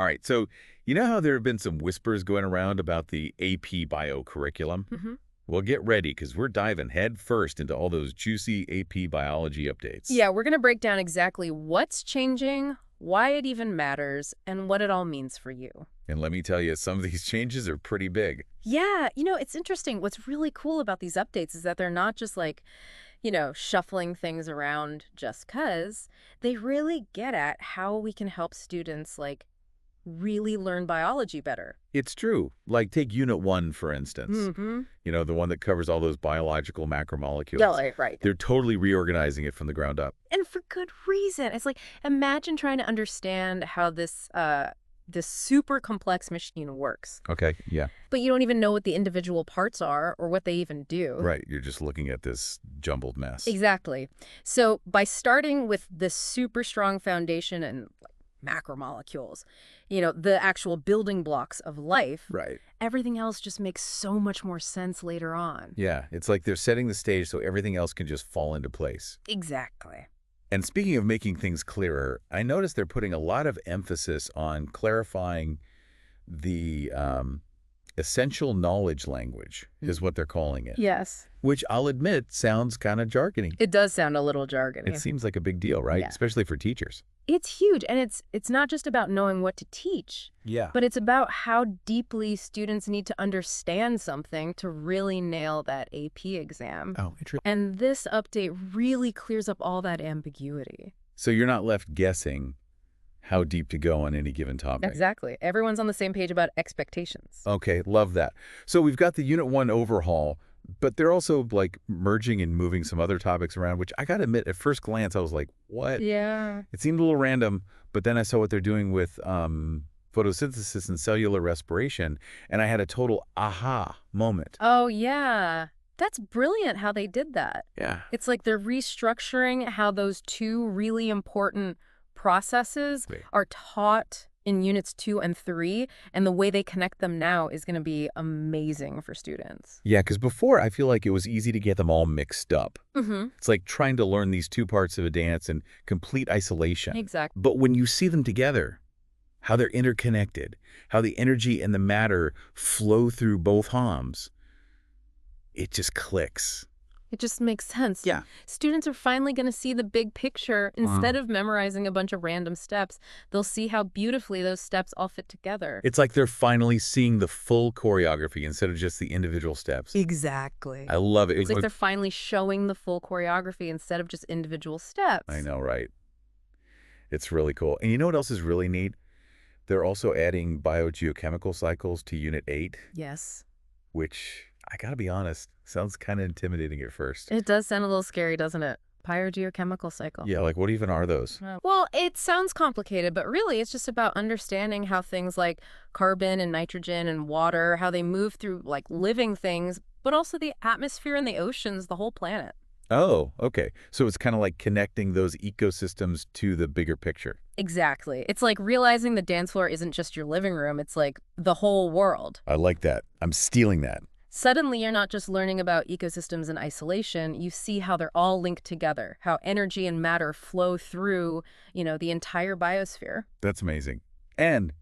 All right, so you know how there have been some whispers going around about the AP Bio curriculum? Hmm. Well, get ready because we're diving head first into all those juicy AP biology updates. Yeah, we're going to break down exactly what's changing, why it even matters, and what it all means for you. And let me tell you, some of these changes are pretty big. Yeah, it's interesting. What's really cool about these updates is that they're not just like, shuffling things around just 'cause. They really get at how we can help students, like, really learn biology better. It's true. Like, take Unit 1, for instance. Mm-hmm. The one that covers all those biological Yeah, macromolecules. right. They're totally reorganizing it from the ground up. And for good reason. It's like, imagine trying to understand how this super complex machine works, Okay, yeah. but you don't even know what the individual parts are or what they even do. Right, you're just looking at this jumbled mess. Exactly. So by starting with this super strong foundation and like macromolecules, the actual building blocks of life, Right. everything else just makes so much more sense later on. Yeah, it's like they're setting the stage so everything else can just fall into place. Exactly. And speaking of making things clearer, I noticed they're putting a lot of emphasis on clarifying the essential knowledge language, is what they're calling it, Yes. which I'll admit sounds kind of jargony. It does sound a little jargony. It seems like a big deal, right? Yeah. Especially for teachers. It's huge, and it's not just about knowing what to teach, Yeah. but it's about how deeply students need to understand something to really nail that AP exam. Oh, interesting. And this update really clears up all that ambiguity. So you're not left guessing how deep to go on any given topic. Exactly. Everyone's on the same page about expectations. Okay, love that. So we've got the Unit 1 overhaul, but they're also like merging and moving some other topics around, which I got to admit, at first glance, I was like, what? Yeah. It seemed a little random, but then I saw what they're doing with photosynthesis and cellular respiration, and I had a total aha moment. Oh, yeah. That's brilliant how they did that. Yeah. It's like they're restructuring how those two really important processes Wait. are taught in units 2 and 3, and the way they connect them now is going to be amazing for students. Yeah, because before I feel like it was easy to get them all mixed up. Mm-hmm. It's like trying to learn these two parts of a dance in complete isolation. Exactly. But when you see them together, how they're interconnected, how the energy and the matter flow through both halves, it just clicks. It just makes sense. Yeah. Students are finally going to see the big picture. Instead of memorizing a bunch of random steps, they'll see how beautifully those steps all fit together. It's like they're finally seeing the full choreography instead of just the individual steps. Exactly. I love it. It's like they're finally showing the full choreography instead of just individual steps. I know, right? It's really cool. And you know what else is really neat? They're also adding biogeochemical cycles to Unit 8, Yes. which, I gotta be honest, sounds kind of intimidating at first. It does sound a little scary, doesn't it? Biogeochemical cycle. Yeah, like what even are those? Well, it sounds complicated, but really it's just about understanding how things like carbon and nitrogen and water, how they move through like living things, but also the atmosphere and the oceans, the whole planet. Oh, okay. So it's kind of like connecting those ecosystems to the bigger picture. Exactly. It's like realizing the dance floor isn't just your living room, it's like the whole world. I like that. I'm stealing that. Suddenly, you're not just learning about ecosystems in isolation, you see how they're all linked together, how energy and matter flow through, the entire biosphere. That's amazing. And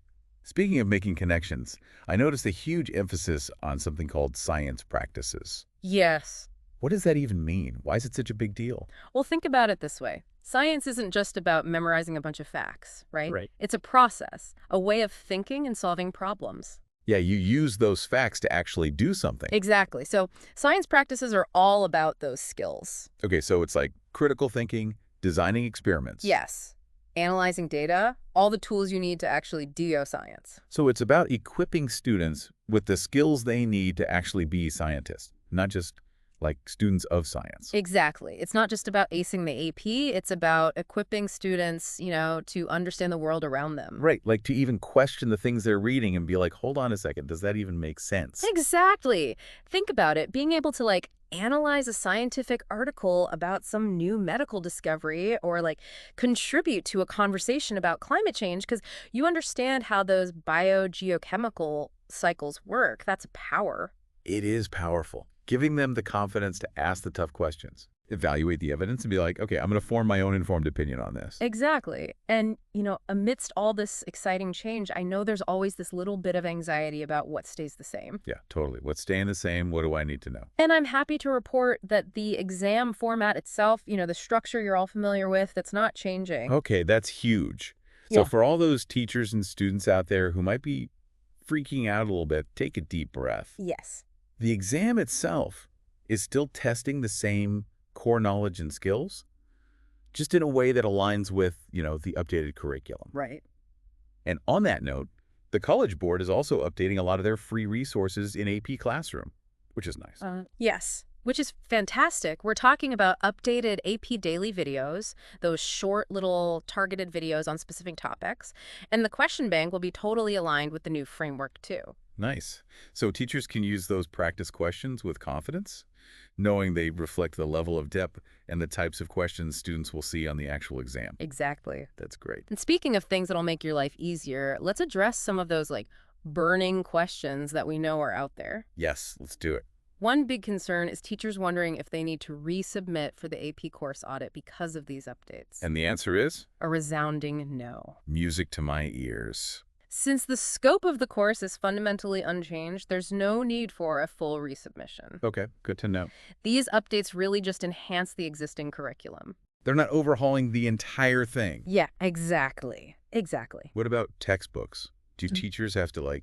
speaking of making connections, I noticed a huge emphasis on something called science practices. Yes. What does that even mean? Why is it such a big deal? Well, think about it this way. Science isn't just about memorizing a bunch of facts, right? Right. It's a process, a way of thinking and solving problems. Yeah, you use those facts to actually do something. Exactly. So science practices are all about those skills. Okay, so it's like critical thinking, designing experiments. Yes. Analyzing data, all the tools you need to actually do your science. So it's about equipping students with the skills they need to actually be scientists, not just like students of science. Exactly. It's not just about acing the AP, it's about equipping students, to understand the world around them. Right, like to even question the things they're reading and be like, hold on a second, does that even make sense? Exactly. Think about it. Being able to analyze a scientific article about some new medical discovery or contribute to a conversation about climate change because you understand how those biogeochemical cycles work. That's power. It is powerful, giving them the confidence to ask the tough questions. evaluate the evidence and be like, okay, I'm going to form my own informed opinion on this. Exactly. And, amidst all this exciting change, I know there's always this little bit of anxiety about what stays the same. Yeah, totally. What's staying the same? What do I need to know? And I'm happy to report that the exam format itself, the structure you're all familiar with, that's not changing. Okay, that's huge. So Yeah. for all those teachers and students out there who might be freaking out a little bit, take a deep breath. Yes. The exam itself is still testing the same core knowledge and skills, just in a way that aligns with, the updated curriculum. Right. And on that note, the College Board is also updating a lot of their free resources in AP Classroom, which is nice. Yes. Which is fantastic. We're talking about updated AP daily videos, those short little targeted videos on specific topics. And the question bank will be totally aligned with the new framework, too. Nice. So teachers can use those practice questions with confidence, knowing they reflect the level of depth and the types of questions students will see on the actual exam. Exactly. That's great. And speaking of things that'll make your life easier, let's address some of those, burning questions that we know are out there. Yes, let's do it. One big concern is teachers wondering if they need to resubmit for the AP course audit because of these updates. And the answer is? A resounding no. Music to my ears. Since the scope of the course is fundamentally unchanged, there's no need for a full resubmission. Okay, good to know. These updates really just enhance the existing curriculum. They're not overhauling the entire thing. Yeah, exactly. Exactly. What about textbooks? Do teachers have to,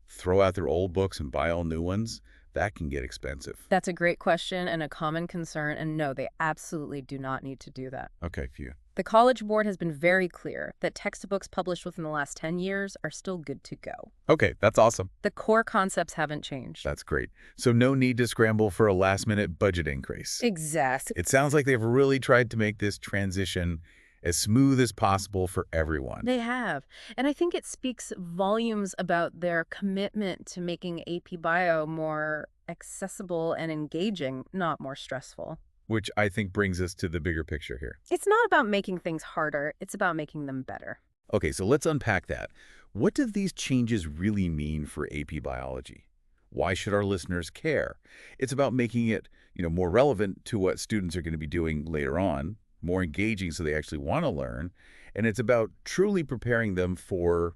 throw out their old books and buy all new ones? That can get expensive. That's a great question and a common concern, and no, they absolutely do not need to do that. Okay, phew. The College Board has been very clear that textbooks published within the last 10 years are still good to go. Okay, that's awesome. The core concepts haven't changed. That's great. So no need to scramble for a last-minute budget increase. Exactly. It sounds like they've really tried to make this transition as smooth as possible for everyone. They have. And I think it speaks volumes about their commitment to making AP Bio more accessible and engaging, not more stressful. Which I think brings us to the bigger picture here. It's not about making things harder. It's about making them better. Okay, so let's unpack that. What do these changes really mean for AP Biology? Why should our listeners care? It's about making it, more relevant to what students are going to be doing later on, more engaging so they actually want to learn, and it's about truly preparing them for,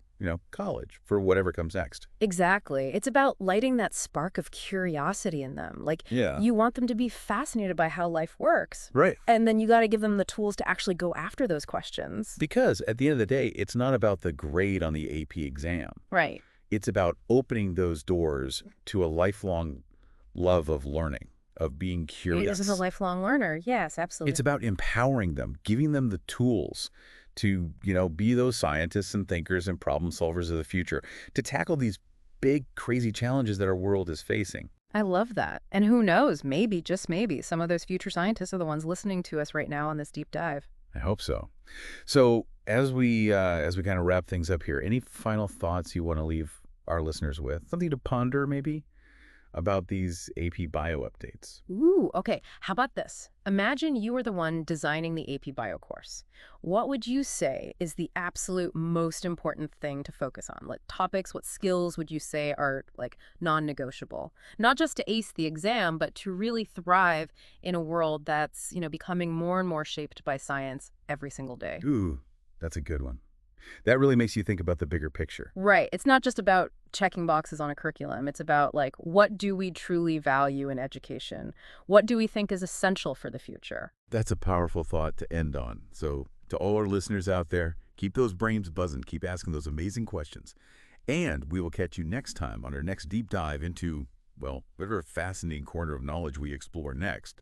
college, for whatever comes next. Exactly. It's about lighting that spark of curiosity in them. Yeah. You want them to be fascinated by how life works. Right. And then you got to give them the tools to actually go after those questions. Because at the end of the day, it's not about the grade on the AP exam. Right. It's about opening those doors to a lifelong love of learning, of being curious. This is a lifelong learner. Yes, absolutely. It's about empowering them, giving them the tools to, be those scientists and thinkers and problem solvers of the future, to tackle these big, crazy challenges that our world is facing. I love that. And who knows, maybe, just maybe, some of those future scientists are the ones listening to us right now on this deep dive. I hope so. So as we kind of wrap things up here, any final thoughts you want to leave our listeners with? Something to ponder, maybe, about these AP Bio updates? Ooh, okay. How about this? Imagine you were the one designing the AP Bio course. What would you say is the absolute most important thing to focus on? What topics, what skills would you say are non-negotiable? Not just to ace the exam, but to really thrive in a world that's, becoming more and more shaped by science every single day. Ooh, that's a good one. That really makes you think about the bigger picture. Right. It's not just about checking boxes on a curriculum. It's about, what do we truly value in education? What do we think is essential for the future? That's a powerful thought to end on. So to all our listeners out there, keep those brains buzzing. Keep asking those amazing questions. And we will catch you next time on our next deep dive into, whatever fascinating corner of knowledge we explore next.